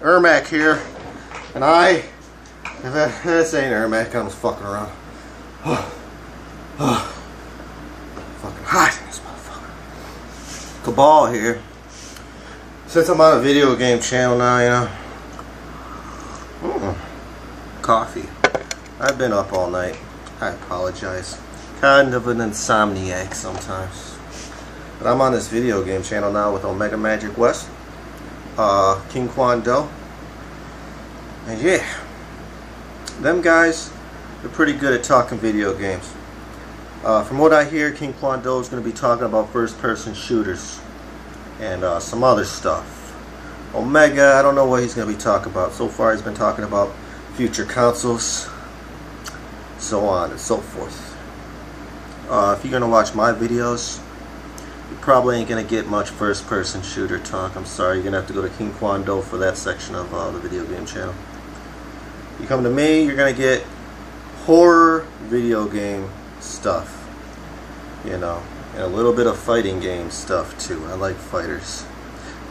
Ermac here, and this ain't Ermac, I'm just fucking around. Fucking hot in this motherfucker. Kabal here. Since I'm on a video game channel now, you know. Coffee. I've been up all night. I apologize. Kind of an insomniac sometimes. But I'm on this video game channel now with Omega Magic West, King Kwon Do, and yeah, them guys, they're pretty good at talking video games. From what I hear, King Kwon Do is going to be talking about first-person shooters and some other stuff. Omega, I don't know what he's going to be talking about. So far, he's been talking about future consoles, so on and so forth. If you're going to watch my videos, you probably ain't going to get much first-person shooter talk. I'm sorry, you're going to have to go to King Kwon Do for that section of the video game channel. You come to me, you're going to get horror video game stuff, you know, and a little bit of fighting game stuff too. I like fighters.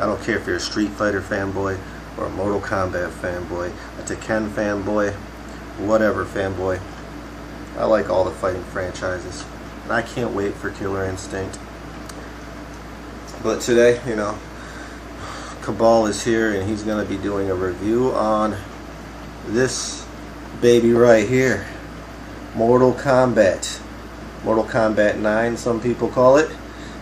I don't care if you're a Street Fighter fanboy or a Mortal Kombat fanboy, a Tekken fanboy, whatever fanboy. I like all the fighting franchises, and I can't wait for Killer Instinct. But today, you know, Kabal is here, and he's going to be doing a review on this baby right here, Mortal Kombat. Mortal Kombat 9, some people call it.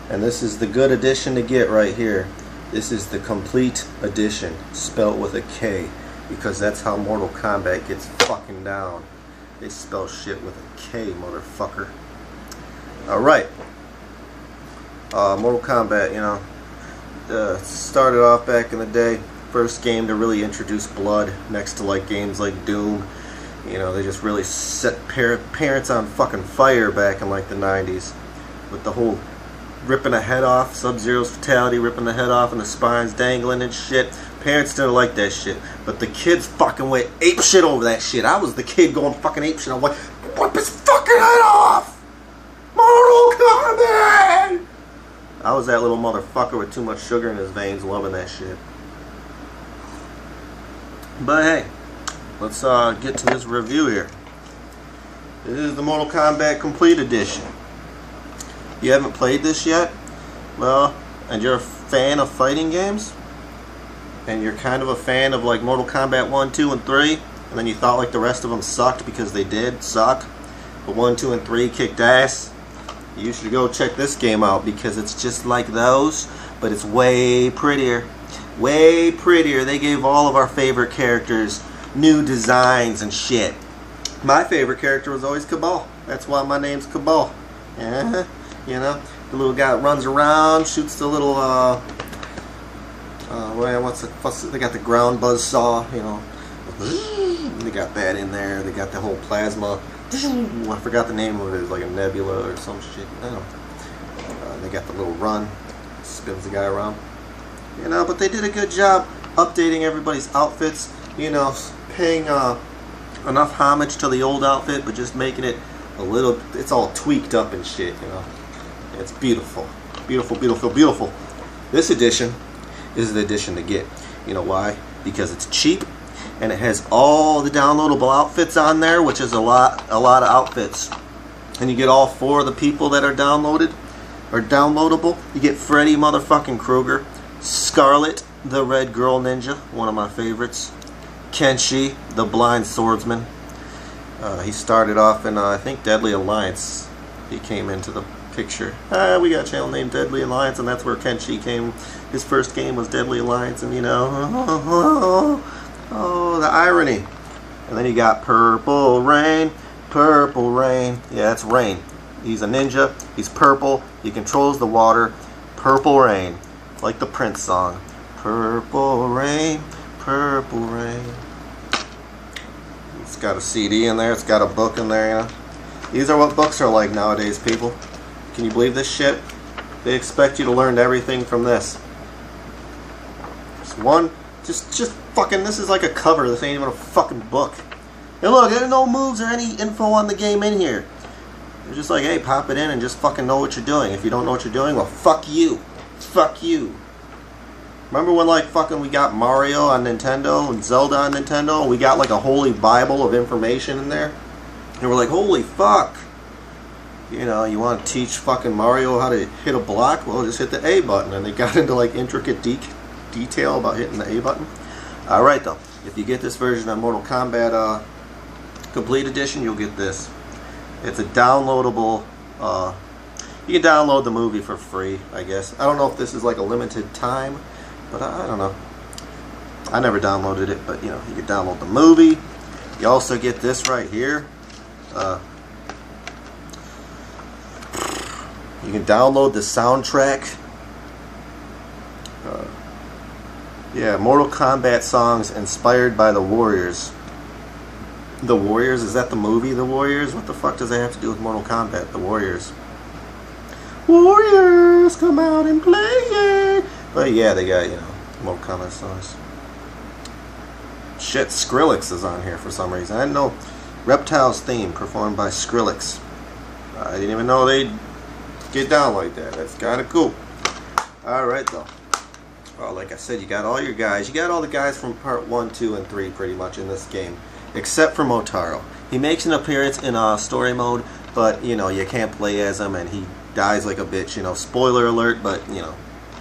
And this is the good edition to get right here. This is the complete edition, spelt with a K, because that's how Mortal Kombat gets fucking down. They spell shit with a K, motherfucker. Alright. Mortal Kombat, you know, started off back in the day. First game to really introduce blood, next to like games like Doom. You know, they just really set parents on fucking fire back in like the 90s with the whole ripping a head off, Sub-Zero's Fatality, ripping the head off and the spines dangling and shit. Parents didn't like that shit, but the kids fucking went ape shit over that shit. I was the kid going fucking ape shit. I'm like, rip his fucking head off! Mortal Kombat! I was that little motherfucker with too much sugar in his veins loving that shit. But hey, let's get to this review here. This is the Mortal Kombat Complete Edition. You haven't played this yet? Well, and you're a fan of fighting games? And you're kind of a fan of like Mortal Kombat 1, 2, and 3? And then you thought like the rest of them sucked because they did suck? But 1, 2, and 3 kicked ass? You should go check this game out because it's just like those, but it's way prettier. Way prettier. They gave all of our favorite characters new designs and shit. My favorite character was always Kabal. That's why my name's Kabal. Yeah, you know, the little guy that runs around, shoots the little they got the ground buzz saw, you know. They got that in there. They got the whole plasma. I forgot the name of it. It's like a nebula or some shit. I don't know. They got the little run, spins the guy around. You know, but they did a good job updating everybody's outfits. You know, paying enough homage to the old outfit, but just making it a little. It's all tweaked up and shit. You know, it's beautiful, beautiful, beautiful, beautiful. This edition is the edition to get. You know why? Because it's cheap. And it has all the downloadable outfits on there, which is a lot of outfits. And you get all 4 of the people that are downloaded, or downloadable. You get Freddy motherfucking Krueger, Scarlet, the Red Girl Ninja, one of my favorites, Kenshi, the Blind Swordsman. He started off in, I think, Deadly Alliance. He came into the picture. We got a channel named Deadly Alliance, and that's where Kenshi came. His first game was Deadly Alliance, and you know... Oh, the irony. And then you got Purple Rain. Purple Rain. Yeah, it's rain. He's a ninja. He's purple. He controls the water. Purple Rain. Like the Prince song. Purple Rain. Purple Rain. It's got a CD in there. It's got a book in there, you know. These are what books are like nowadays, people. Can you believe this shit? They expect you to learn everything from this. Just one... Just fucking, this is like a cover. This ain't even a fucking book. And look, there's no moves or any info on the game in here. It's just like, hey, pop it in and just fucking know what you're doing. If you don't know what you're doing, well, fuck you. Fuck you. Remember when like fucking we got Mario on Nintendo and Zelda on Nintendo, and we got like a holy Bible of information in there? And we're like, holy fuck. You know, you want to teach fucking Mario how to hit a block? Well, just hit the A button. And they got into like intricate detail about hitting the A button. Alright though, if you get this version of Mortal Kombat Complete Edition, you'll get this. It's a downloadable, you can download the movie for free, I guess. I don't know if this is like a limited time, but I don't know. I never downloaded it, but you know, you can download the movie. You also get this right here. You can download the soundtrack. Yeah, Mortal Kombat songs inspired by the Warriors. The Warriors? Is that the movie, The Warriors? What the fuck does that have to do with Mortal Kombat? The Warriors. Warriors, come out and play it. But yeah, they got, you know, Mortal Kombat songs. Shit, Skrillex is on here for some reason. I didn't know. Reptile's theme performed by Skrillex. I didn't even know they'd get down like that. That's kind of cool. Alright though. Well, like I said, you got all your guys. You got all the guys from part 1, 2, and 3 pretty much in this game. Except for Motaro. He makes an appearance in story mode, but you know, you can't play as him and he dies like a bitch, you know. Spoiler alert, but you know,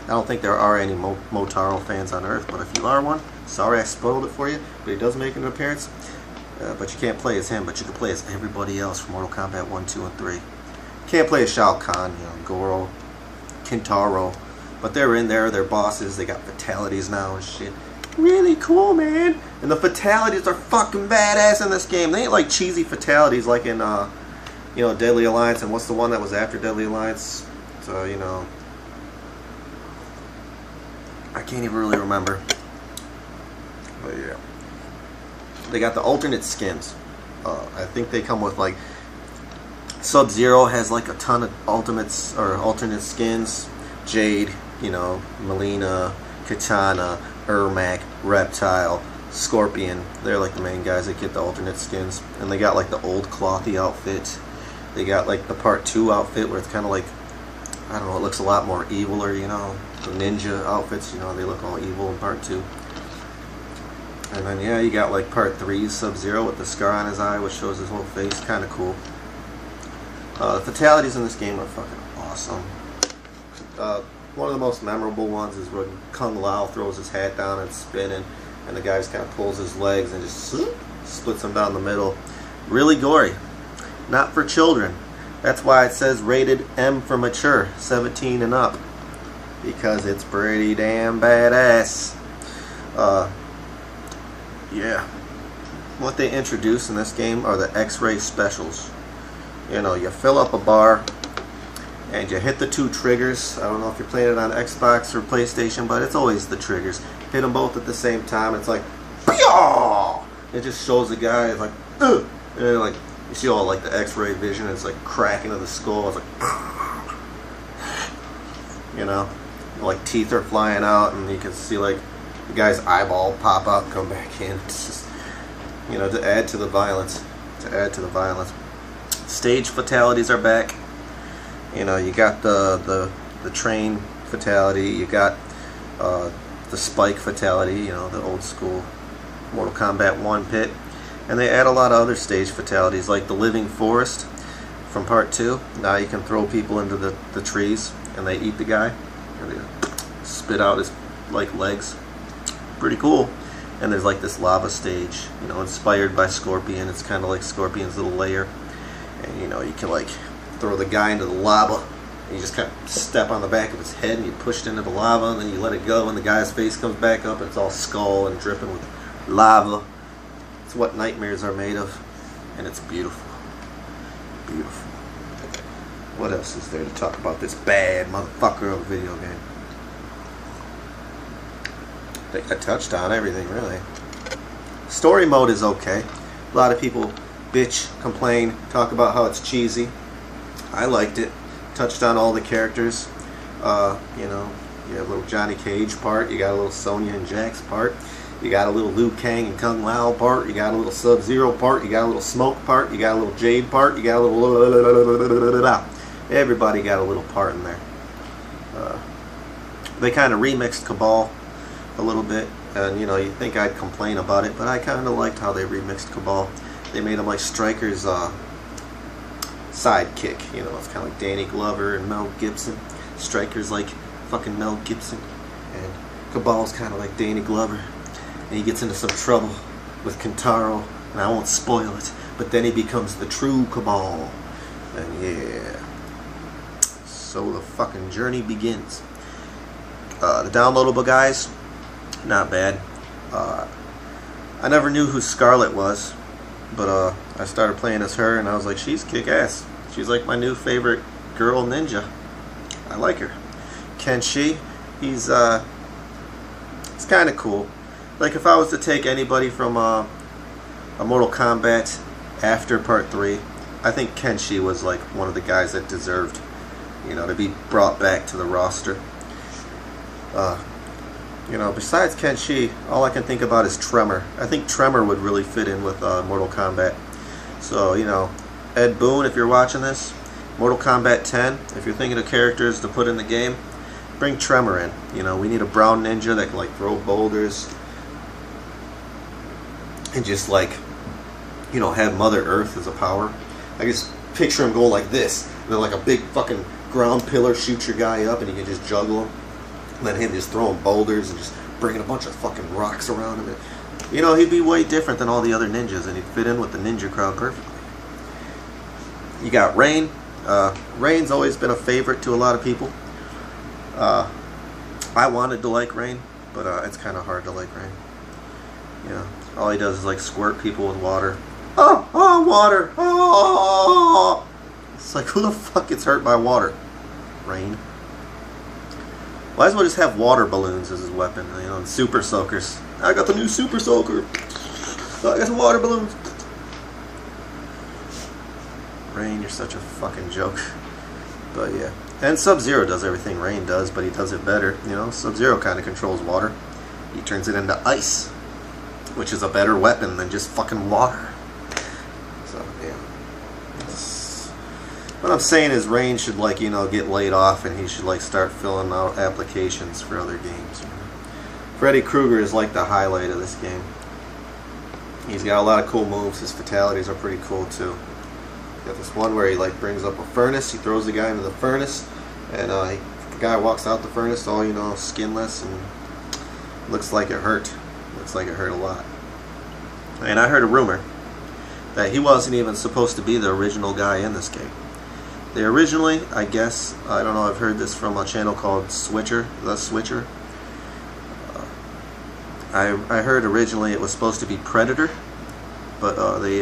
I don't think there are any Motaro fans on Earth, but if you are one, sorry I spoiled it for you, but he does make an appearance. But you can't play as him, but you can play as everybody else from Mortal Kombat 1, 2, and 3. Can't play as Shao Kahn, you know, Goro, Kintaro, but they're in there, they're bosses, they got fatalities now and shit. Really cool, man. And the fatalities are fucking badass in this game. They ain't like cheesy fatalities like in, you know, Deadly Alliance. And what's the one that was after Deadly Alliance? So, you know, I can't even really remember. But yeah, they got the alternate skins. I think they come with like Sub-Zero has like a ton of ultimates or alternate skins. Jade, you know, Melina, Katana, Ermac, Reptile, Scorpion. They're like the main guys that get the alternate skins. And they got like the old clothy outfit. They got like the part 2 outfit where it's kind of like, I don't know, it looks a lot more eviler, you know. The ninja outfits, you know, they look all evil in part 2. And then yeah, you got like part 3's Sub-Zero with the scar on his eye which shows his whole face. Kind of cool. The fatalities in this game are fucking awesome. One of the most memorable ones is when Kung Lao throws his hat down and spinning, and the guy just kind of pulls his legs and just splits them down the middle. Really gory. Not for children. That's why it says rated M for mature, 17 and up. Because it's pretty damn badass. Yeah. What they introduce in this game are the X-ray specials. You know, you fill up a bar and you hit the 2 triggers. I don't know if you're playing it on Xbox or PlayStation, but it's always the triggers. Hit them both at the same time. It's like, Pyaw! It just shows the guy, it's like, ugh! And like, you see all like the X-ray vision. It's like cracking of the skull. It's like, you know, like teeth are flying out, and you can see like the guy's eyeball pop out and come back in. It's just, you know, to add to the violence. Stage fatalities are back. You know, you got the train fatality, you got the spike fatality, you know, the old school Mortal Kombat 1 pit. And they add a lot of other stage fatalities like the living forest from part 2. Now you can throw people into the trees and they eat the guy. And they spit out his like legs. Pretty cool. And there's like this lava stage, you know, inspired by Scorpion. It's kind of like Scorpion's little lair. And you know, you can like throw the guy into the lava, and you just kind of step on the back of his head and you push it into the lava, and then you let it go and the guy's face comes back up and it's all skull and dripping with lava. It's what nightmares are made of, and it's beautiful. Beautiful. What else is there to talk about this bad motherfucker of a video game? I think I touched on everything really. Story mode is okay. A lot of people bitch, complain, talk about how it's cheesy. I liked it. Touched on all the characters. You know, you have a little Johnny Cage part. You got a little Sonya and Jax part. You got a little Liu Kang and Kung Lao part. You got a little Sub-Zero part. You got a little Smoke part. You got a little Jade part. You got a little... Everybody got a little part in there. They kind of remixed Kabal. a little bit, and you know, you think I'd complain about it, but I kind of liked how they remixed Kabal. They made him like Stryker's sidekick. You know, it's kind of like Danny Glover and Mel Gibson. Stryker's like fucking Mel Gibson, and Kabal's kind of like Danny Glover, and he gets into some trouble with Kentaro, and I won't spoil it, but then he becomes the true Kabal, and yeah, so the fucking journey begins. The downloadable guys, not bad. I never knew who Scarlet was, but I started playing as her, and I was like, she's kick-ass. She's like my new favorite girl ninja. I like her. Kenshi, he's kind of cool. Like if I was to take anybody from a Mortal Kombat after Part 3, I think Kenshi was like one of the guys that deserved, you know, to be brought back to the roster. You know, besides Kenshi, all I can think about is Tremor. I think Tremor would really fit in with Mortal Kombat. So, you know, Ed Boon, if you're watching this, Mortal Kombat 10, if you're thinking of characters to put in the game, bring Tremor in. You know, we need a brown ninja that can like throw boulders and just like, you know, have Mother Earth as a power. I just picture him going like this, and then like a big fucking ground pillar shoot your guy up, and you can just juggle him. Let him just throwing boulders and just bringing a bunch of fucking rocks around him. You know, he'd be way different than all the other ninjas, and he'd fit in with the ninja crowd perfectly. You got Rain. Rain's always been a favorite to a lot of people. I wanted to like Rain, but it's kind of hard to like Rain. You know, all he does is like squirt people with water. Oh, water! Oh! It's like, who the fuck gets hurt by water? Rain. Might as well just have water balloons as his weapon, you know, and super soakers. I got the new super soaker. I got some water balloons. Rain, you're such a fucking joke. But yeah. And Sub-Zero does everything Rain does, but he does it better. You know, Sub-Zero kind of controls water. He turns it into ice, which is a better weapon than just fucking water. So, yeah. What I'm saying is Rain should, like, you know, get laid off, and he should like start filling out applications for other games. You know? Freddy Krueger is like the highlight of this game. He's got a lot of cool moves. His fatalities are pretty cool too. Got this one where he like brings up a furnace. He throws the guy into the furnace, and the guy walks out the furnace all, you know, skinless, and looks like it hurt. Looks like it hurt a lot. And I heard a rumor that he wasn't even supposed to be the original guy in this game. They originally, I guess, I don't know, I've heard this from a channel called Switcher, The Switcher. I heard originally it was supposed to be Predator, but they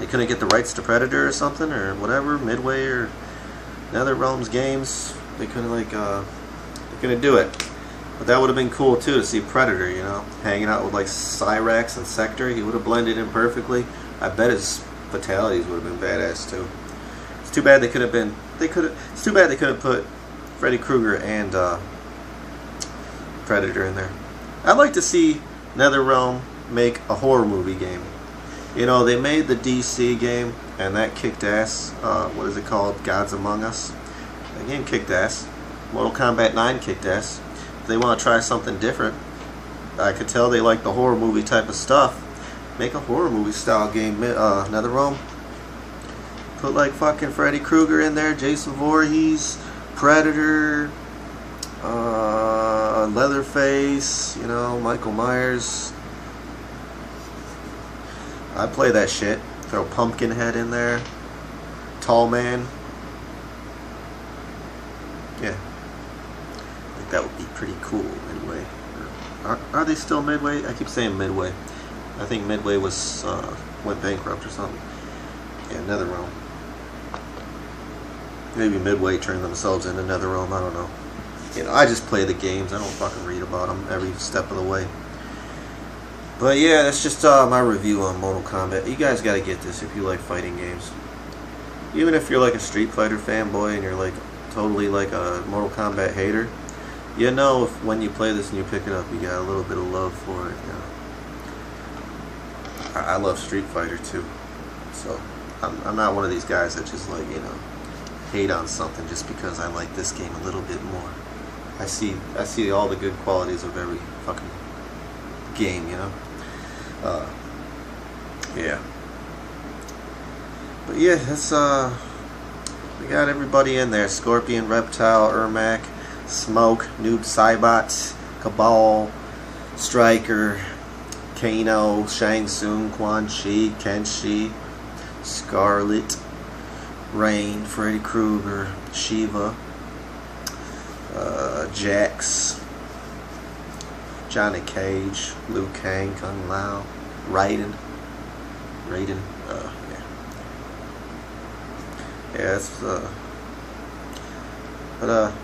couldn't get the rights to Predator or something, or whatever, Midway or NetherRealm's games. They couldn't they couldn't do it. But that would have been cool too, to see Predator, you know, hanging out with like Cyrax and Sector. He would have blended in perfectly. I bet his fatalities would have been badass too. It's too bad they could have been. It's too bad they could have put Freddy Krueger and Predator in there. I'd like to see NetherRealm make a horror movie game. You know, they made the DC game, and that kicked ass. What is it called? Gods Among Us. That game kicked ass. Mortal Kombat 9 kicked ass. If they want to try something different, I could tell they like the horror movie type of stuff. Make a horror movie style game, NetherRealm. Put like fucking Freddy Krueger in there, Jason Voorhees, Predator, Leatherface, you know, Michael Myers. I'd play that shit. Throw Pumpkinhead in there. Tall Man. Yeah. I think that would be pretty cool, Midway. Are they still Midway? I keep saying Midway. I think Midway was went bankrupt or something. Yeah, NetherRealm. Maybe Midway turned themselves into NetherRealm, I don't know. You know, I just play the games. I don't fucking read about them every step of the way. But yeah, that's just my review on Mortal Kombat. You guys gotta get this if you like fighting games. Even if you're like a Street Fighter fanboy and you're like totally like a Mortal Kombat hater, you know if when you play this and you pick it up, you got a little bit of love for it. You know, I love Street Fighter too, so I'm not one of these guys that just like, you know, hate on something just because I like this game a little bit more. I see all the good qualities of every fucking game, you know. Yeah. But yeah, it's we got everybody in there: Scorpion, Reptile, Ermac, Smoke, Noob Saibot, Kabal, Striker, Kano, Shang Tsung, Quan Chi, Kenshi, Scarlet, Rain, Freddy Krueger, Shiva, Jax, Johnny Cage, Liu Kang, Kung Lao, Raiden, yeah, it's but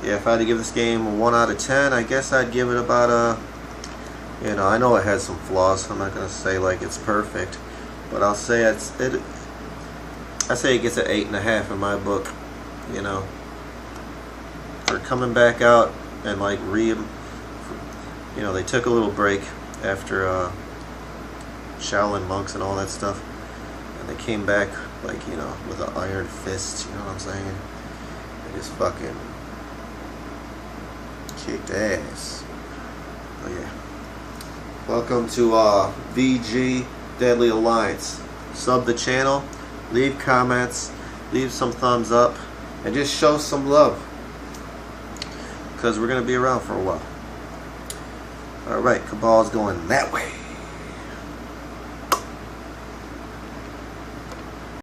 yeah, if I had to give this game a 1 out of 10, I guess I'd give it about a, you know, I know it has some flaws. I'm not gonna say like it's perfect, but I'll say I say it gets an 8.5 in my book. You know, for coming back out and like you know, they took a little break after Shaolin monks and all that stuff, and they came back like, you know, with an iron fist. You know what I'm saying? They just fucking kicked ass. Oh yeah. Welcome to VG Deadly Alliance. Sub the channel, leave comments, leave some thumbs up, and just show some love, because we're gonna be around for a while. Alright, Kabal's going that way.